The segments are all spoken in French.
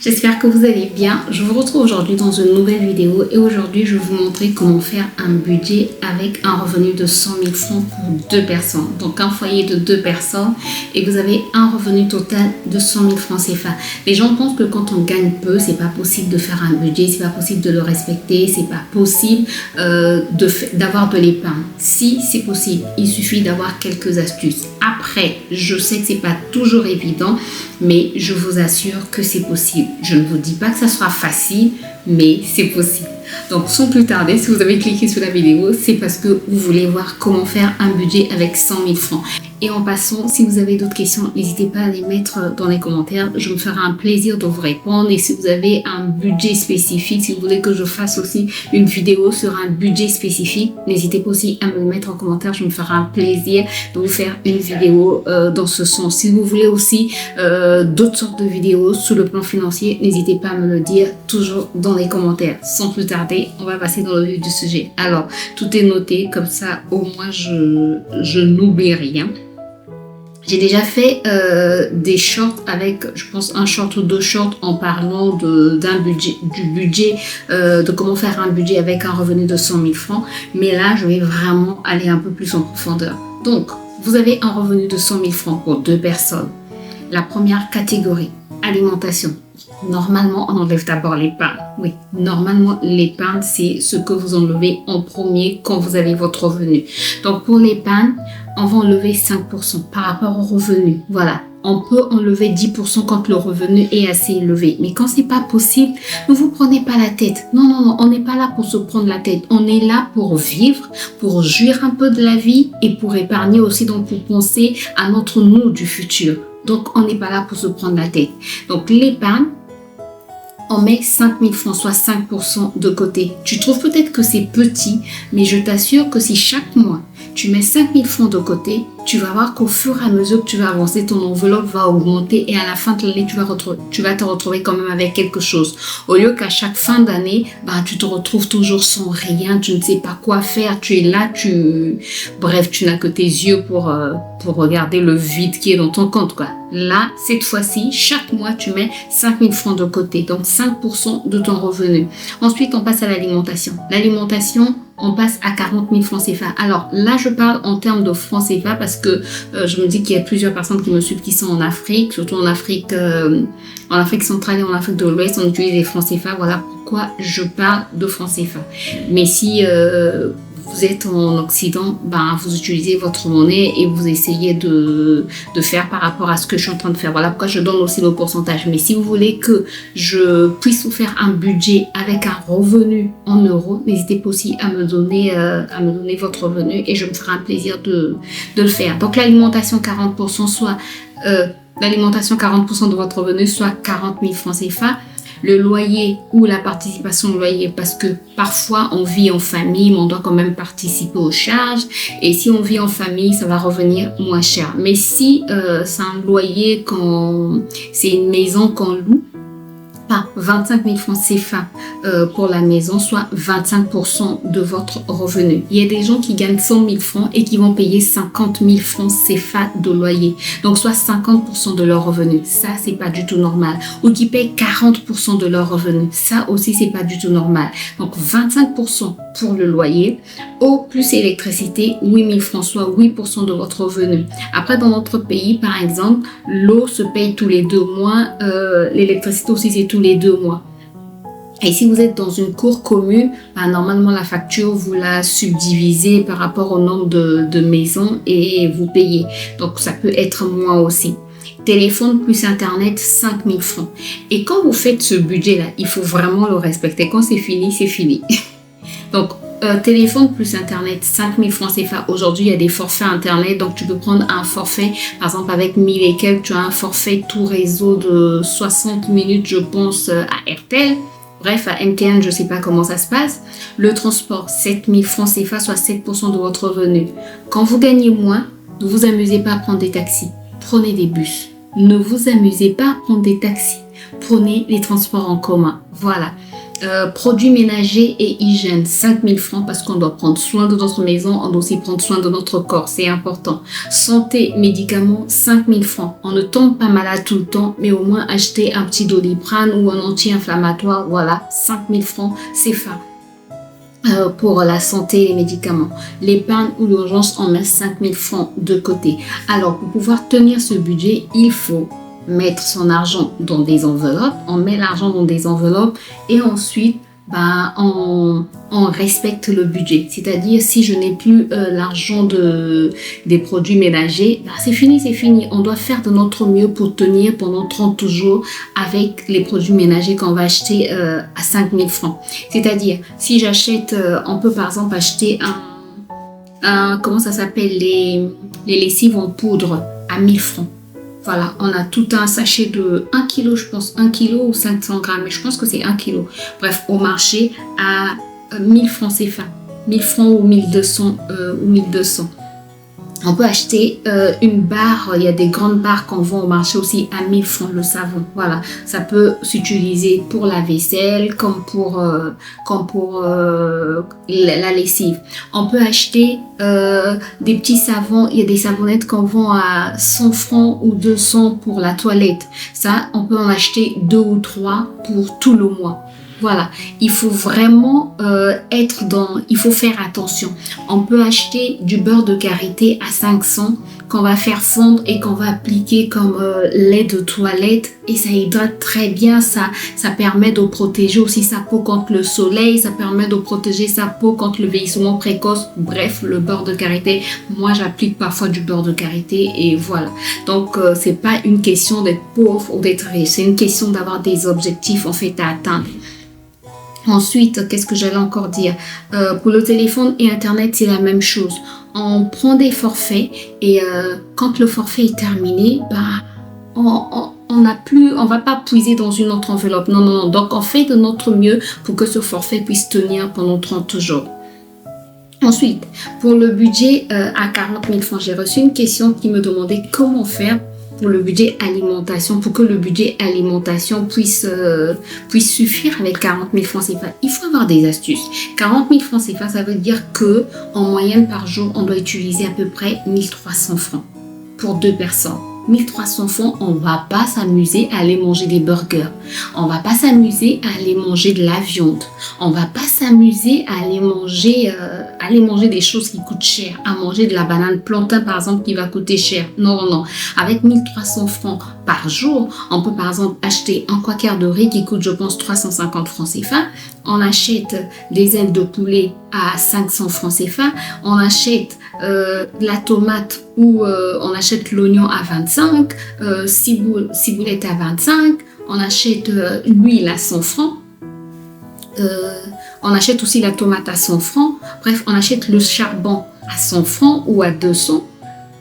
J'espère que vous allez bien. Je vous retrouve aujourd'hui dans une nouvelle vidéo et aujourd'hui je vais vous montrer comment faire un budget avec un revenu de 100 000 francs pour deux personnes. Donc un foyer de deux personnes et vous avez un revenu total de 100 000 francs CFA. Les gens pensent que quand on gagne peu, c'est pas possible de faire un budget, c'est pas possible de le respecter, c'est pas possible d'avoir de l'épargne. Si c'est possible, il suffit d'avoir quelques astuces. Après, je sais que c'est pas toujours évident, mais je vous assure que c'est possible. Je ne vous dis pas que ça sera facile, mais c'est possible. Donc sans plus tarder, si vous avez cliqué sur la vidéo, c'est parce que vous voulez voir comment faire un budget avec 100 000 francs. Et en passant, si vous avez d'autres questions, n'hésitez pas à les mettre dans les commentaires. Je me ferai un plaisir de vous répondre. Et si vous avez un budget spécifique, si vous voulez que je fasse aussi une vidéo sur un budget spécifique, n'hésitez pas aussi à me le mettre en commentaire. Je me ferai un plaisir de vous faire une vidéo dans ce sens. Si vous voulez aussi d'autres sortes de vidéos sur le plan financier, n'hésitez pas à me le dire toujours dans les commentaires. Sans plus tarder, on va passer dans le vif du sujet. Alors, tout est noté, comme ça au moins je n'oublie rien. J'ai déjà fait des shorts avec, je pense, un short ou deux shorts en parlant de comment faire un budget avec un revenu de 100 000 francs. Mais là, je vais vraiment aller un peu plus en profondeur. Donc, vous avez un revenu de 100 000 francs pour deux personnes. La première catégorie, alimentation. Normalement, on enlève d'abord l'épargne. Oui, normalement, l'épargne, c'est ce que vous enlevez en premier quand vous avez votre revenu. Donc, pour l'épargne, on va enlever 5% par rapport au revenu. Voilà. On peut enlever 10% quand le revenu est assez élevé. Mais quand c'est pas possible, ne vous prenez pas la tête. Non, on n'est pas là pour se prendre la tête. On est là pour vivre, pour jouir un peu de la vie et pour épargner aussi, donc pour penser à notre nous du futur. Donc, on n'est pas là pour se prendre la tête. Donc, l'épargne, on met 5 000 francs, soit 5% de côté. Tu trouves peut-être que c'est petit, mais je t'assure que si chaque mois, tu mets 5 000 francs de côté, tu vas voir qu'au fur et à mesure que tu vas avancer, ton enveloppe va augmenter et à la fin de l'année, tu vas te retrouver quand même avec quelque chose. Au lieu qu'à chaque fin d'année, tu te retrouves toujours sans rien, tu ne sais pas quoi faire, tu es là, bref, tu n'as que tes yeux pour regarder le vide qui est dans ton compte, quoi. Là, cette fois-ci, chaque mois, tu mets 5 000 francs de côté, donc 5% de ton revenu. Ensuite, on passe à l'alimentation. L'alimentation, on passe à 40 000 francs CFA. Alors là, je parle en termes de francs CFA parce que je me dis qu'il y a plusieurs personnes qui me suivent qui sont en Afrique, surtout en Afrique centrale et en Afrique de l'Ouest, on utilise les francs CFA. Voilà pourquoi je parle de francs CFA. Mais si vous êtes en Occident, vous utilisez votre monnaie et vous essayez de faire par rapport à ce que je suis en train de faire. Voilà pourquoi je donne aussi le pourcentage. Mais si vous voulez que je puisse vous faire un budget avec un revenu en euros, n'hésitez pas aussi à me donner votre revenu et je me ferai un plaisir de le faire. Donc l'alimentation 40%, soit l'alimentation 40% de votre revenu, soit 40 000 francs CFA. Le loyer ou la participation au loyer, parce que parfois on vit en famille, mais on doit quand même participer aux charges. Et si on vit en famille, ça va revenir moins cher. Mais si c'est un loyer, c'est une maison qu'on loue, 25 000 francs CFA pour la maison, soit 25% de votre revenu. Il y a des gens qui gagnent 100 000 francs et qui vont payer 50 000 francs CFA de loyer. Donc, soit 50% de leur revenu. Ça, c'est pas du tout normal. Ou qui payent 40% de leur revenu. Ça aussi, c'est pas du tout normal. Donc, 25% pour le loyer. Eau plus électricité, 8 000 francs, soit 8% de votre revenu. Après, dans notre pays, par exemple, l'eau se paye tous les 2 mois. L'électricité aussi, c'est tous les 2 mois. Et si vous êtes dans une cour commune, normalement la facture, vous la subdivisez par rapport au nombre de maisons et vous payez. Donc ça peut être moins aussi. Téléphone plus internet, 5 000 francs. Et quand vous faites ce budget-là, il faut vraiment le respecter. Quand c'est fini, c'est fini. Donc, téléphone plus internet, 5 000 francs CFA. Aujourd'hui, il y a des forfaits internet, donc tu peux prendre un forfait, par exemple avec 1000 et quelques, tu as un forfait tout réseau de 60 minutes, je pense, à RTL. Bref, à MTN, je ne sais pas comment ça se passe. Le transport, 7 000 francs CFA, soit 7% de votre revenu. Quand vous gagnez moins, ne vous amusez pas à prendre des taxis. Prenez des bus. Ne vous amusez pas à prendre des taxis. Prenez les transports en commun. Voilà. Produits ménagers et hygiène, 5 000 francs parce qu'on doit prendre soin de notre maison, on doit aussi prendre soin de notre corps, c'est important. Santé, médicaments, 5 000 francs. On ne tombe pas malade tout le temps, mais au moins acheter un petit Doliprane ou un anti-inflammatoire, voilà, 5 000 francs, c'est ça. Pour la santé et les médicaments. L'épargne ou l'urgence, on met 5 000 francs de côté. Alors, pour pouvoir tenir ce budget, il faut mettre son argent dans des enveloppes. On met l'argent dans des enveloppes et ensuite, on respecte le budget. C'est-à-dire, si je n'ai plus l'argent des produits ménagers, c'est fini, c'est fini. On doit faire de notre mieux pour tenir pendant 30 jours avec les produits ménagers qu'on va acheter à 5 000 francs. C'est-à-dire, si j'achète, on peut par exemple acheter comment ça s'appelle, les lessives en poudre à 1000 francs. Voilà, on a tout un sachet de 1 kg, je pense, 1 kg ou 500 grammes, mais je pense que c'est 1 kg. Bref, au marché, à 1000 francs CFA, 1000 francs ou 1200 ou 1200. On peut acheter une barre, il y a des grandes barres qu'on vend au marché aussi à 1000 francs, le savon. Voilà, ça peut s'utiliser pour la vaisselle comme pour la lessive. On peut acheter des petits savons, il y a des savonnettes qu'on vend à 100 francs ou 200 pour la toilette. Ça, on peut en acheter 2 ou 3 pour tout le mois. Voilà, il faut vraiment il faut faire attention. On peut acheter du beurre de karité à 500 qu'on va faire fondre et qu'on va appliquer comme lait de toilette et ça hydrate très bien. Ça permet de protéger aussi sa peau contre le soleil, ça permet de protéger sa peau contre le vieillissement précoce. Bref, le beurre de karité, moi j'applique parfois du beurre de karité et voilà. Donc c'est pas une question d'être pauvre ou d'être riche, c'est une question d'avoir des objectifs en fait à atteindre. Ensuite, qu'est-ce que j'allais encore dire? Pour le téléphone et Internet, c'est la même chose. On prend des forfaits et quand le forfait est terminé, on va pas puiser dans une autre enveloppe. Non. Donc, on fait de notre mieux pour que ce forfait puisse tenir pendant 30 jours. Ensuite, pour le budget à 40 000 francs, j'ai reçu une question qui me demandait comment faire pour le budget alimentation, pour que le budget alimentation puisse suffire avec 40 000 francs CFA. Il faut avoir des astuces. 40 000 francs CFA, ça veut dire que en moyenne par jour, on doit utiliser à peu près 1300 francs pour 2 personnes. 1300 francs, on va pas s'amuser à aller manger des burgers. On va pas s'amuser à aller manger de la viande. On va pas s'amuser à aller manger des choses qui coûtent cher. À manger de la banane plantain, par exemple, qui va coûter cher. Non. Avec 1300 francs par jour, on peut par exemple acheter un quart de riz qui coûte, je pense, 350 francs CFA. On achète des ailes de poulet à 500 francs CFA. On achète de la tomate ou on achète l'oignon à 25, ciboulette à 25. On achète l'huile à 100 francs. On achète aussi la tomate à 100 francs. Bref, on achète le charbon à 100 francs ou à 200.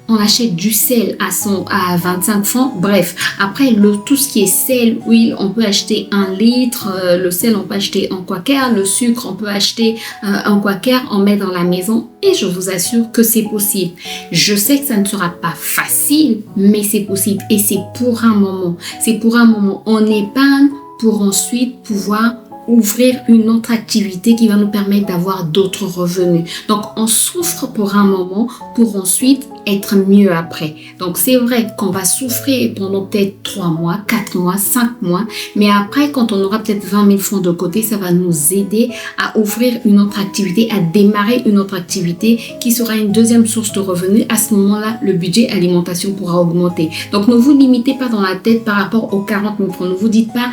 On achète du sel à 25 francs. Bref, après, tout ce qui est sel, huile, on peut acheter 1 litre. Le sel, on peut acheter un quart. Le sucre, on peut acheter un quart. On met dans la maison et je vous assure que c'est possible. Je sais que ça ne sera pas facile, mais c'est possible. Et c'est pour un moment. C'est pour un moment. On épargne pour ensuite pouvoir ouvrir une autre activité qui va nous permettre d'avoir d'autres revenus. Donc, on souffre pour un moment pour ensuite être mieux après. Donc, c'est vrai qu'on va souffrir pendant peut-être 3 mois, 4 mois, 5 mois, mais après, quand on aura peut-être 20 000 francs de côté, ça va nous aider à ouvrir une autre activité, à démarrer une autre activité qui sera une deuxième source de revenus. À ce moment-là, le budget alimentation pourra augmenter. Donc, ne vous limitez pas dans la tête par rapport aux 40 000 francs. Ne vous dites pas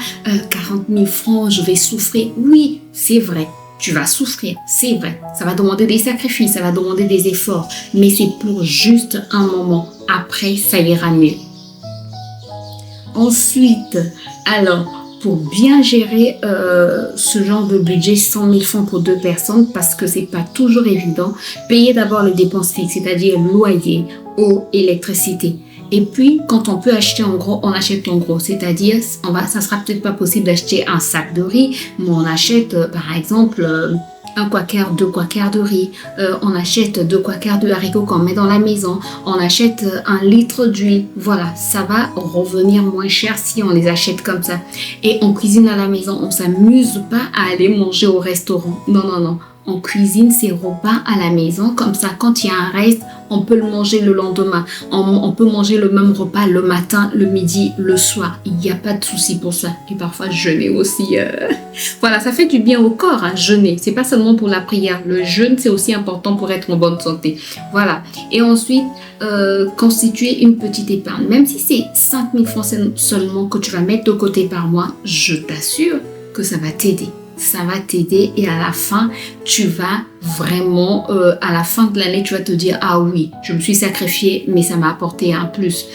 40 000 francs, je vais souffrir. Oui, c'est vrai. Tu vas souffrir, c'est vrai. Ça va demander des sacrifices, ça va demander des efforts. Mais c'est pour juste un moment. Après, ça ira mieux. Ensuite, alors, pour bien gérer ce genre de budget, 100 000 francs pour 2 personnes, parce que c'est pas toujours évident, payez d'abord les dépenses fixes, c'est-à-dire loyer, eau, électricité. Et puis, quand on peut acheter en gros, on achète en gros. C'est-à-dire, ça sera peut-être pas possible d'acheter un sac de riz, mais on achète, par exemple, un quart, 2 quarts de riz, on achète 2 quarts de haricots qu'on met dans la maison, on achète 1 litre d'huile. Voilà, ça va revenir moins cher si on les achète comme ça. Et on cuisine à la maison, on s'amuse pas à aller manger au restaurant. Non, non, non. On cuisine ses repas à la maison, comme ça quand il y a un reste, on peut le manger le lendemain. On peut manger le même repas le matin, le midi, le soir. Il n'y a pas de souci pour ça. Et parfois jeûner aussi. Voilà, ça fait du bien au corps, hein, jeûner. C'est pas seulement pour la prière. Le jeûne, c'est aussi important pour être en bonne santé. Voilà. Et ensuite, constituer une petite épargne. Même si c'est 5 000 francs seulement que tu vas mettre de côté par mois, je t'assure que ça va t'aider. Ça va t'aider et à la fin, tu vas vraiment, à la fin de l'année, tu vas te dire, ah oui, je me suis sacrifiée, mais ça m'a apporté un plus.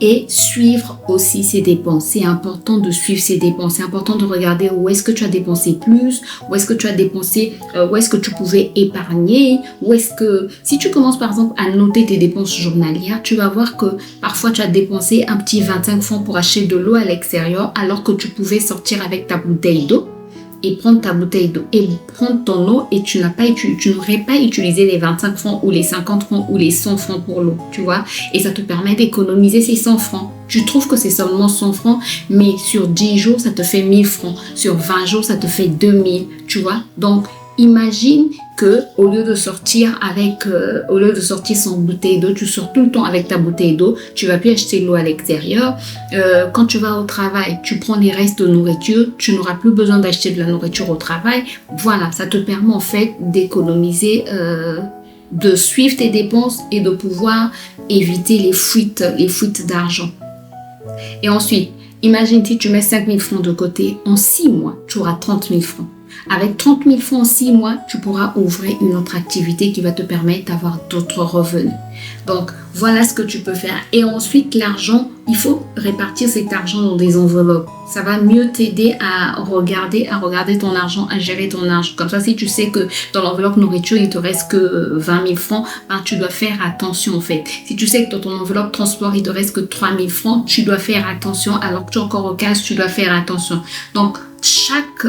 Et suivre aussi ses dépenses. C'est important de suivre ses dépenses. C'est important de regarder où est-ce que tu as dépensé plus, où est-ce que tu as dépensé, où est-ce que tu pouvais épargner, où est-ce que... Si tu commences par exemple à noter tes dépenses journalières, tu vas voir que parfois tu as dépensé un petit 25 francs pour acheter de l'eau à l'extérieur alors que tu pouvais sortir avec ta bouteille d'eau et prendre ta bouteille d'eau et prendre ton eau et tu n'aurais pas utilisé les 25 francs ou les 50 francs ou les 100 francs pour l'eau, tu vois. Et ça te permet d'économiser ces 100 francs. Tu trouves que c'est seulement 100 francs, mais sur 10 jours, ça te fait 1000 francs. Sur 20 jours, ça te fait 2000, tu vois. Donc, imagine que au lieu de sortir sans bouteille d'eau, tu sors tout le temps avec ta bouteille d'eau, tu vas plus acheter l'eau à l'extérieur. Quand tu vas au travail, tu prends les restes de nourriture, tu n'auras plus besoin d'acheter de la nourriture au travail. Voilà, ça te permet en fait d'économiser, de suivre tes dépenses et de pouvoir éviter les fuites d'argent. Et ensuite, imagine si tu mets 5 000 francs de côté, en 6 mois, tu auras 30 000 francs. Avec 30 000 francs en 6 mois, tu pourras ouvrir une autre activité qui va te permettre d'avoir d'autres revenus. Donc, voilà ce que tu peux faire. Et ensuite, l'argent, il faut répartir cet argent dans des enveloppes. Ça va mieux t'aider à regarder ton argent, à gérer ton argent. Comme ça, si tu sais que dans l'enveloppe nourriture, il te reste que 20 000 francs, ben, tu dois faire attention en fait. Si tu sais que dans ton enveloppe transport, il te reste que 3 000 francs, tu dois faire attention. Alors que tu es encore au cash, tu dois faire attention. Donc, chaque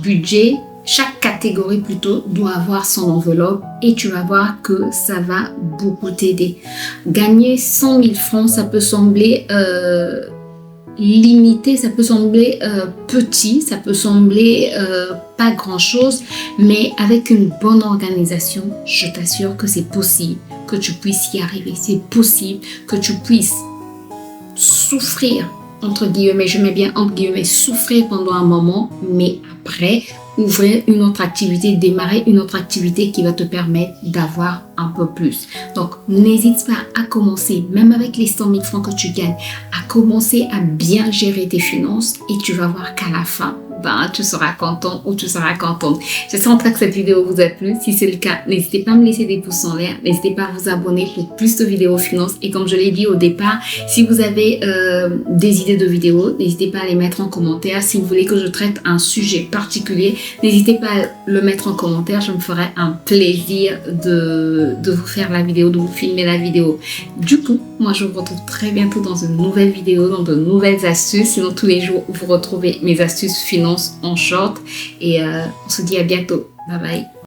budget, chaque catégorie plutôt doit avoir son enveloppe et tu vas voir que ça va beaucoup t'aider. Gagner 100 000 francs, ça peut sembler limité, ça peut sembler petit, ça peut sembler pas grand chose, mais avec une bonne organisation, je t'assure que c'est possible que tu puisses y arriver. C'est possible que tu puisses souffrir, entre guillemets, je mets bien entre guillemets, souffrir pendant un moment, mais après, ouvrir une autre activité, démarrer une autre activité qui va te permettre d'avoir un peu plus. Donc, n'hésite pas à commencer, même avec les 100 000 francs que tu gagnes, à commencer à bien gérer tes finances et tu vas voir qu'à la fin, ben, tu seras content ou tu seras contente. J'espère que cette vidéo vous a plu. Si c'est le cas, n'hésitez pas à me laisser des pouces en l'air. N'hésitez pas à vous abonner pour plus de vidéos finances. Et comme je l'ai dit au départ, si vous avez des idées de vidéos, n'hésitez pas à les mettre en commentaire. Si vous voulez que je traite un sujet particulier, n'hésitez pas à le mettre en commentaire. Je me ferai un plaisir de vous faire la vidéo, de vous filmer la vidéo. Du coup, moi je vous retrouve très bientôt dans une nouvelle vidéo, dans de nouvelles astuces. Sinon, tous les jours, vous retrouvez mes astuces finances en short et on se dit à bientôt. Bye bye.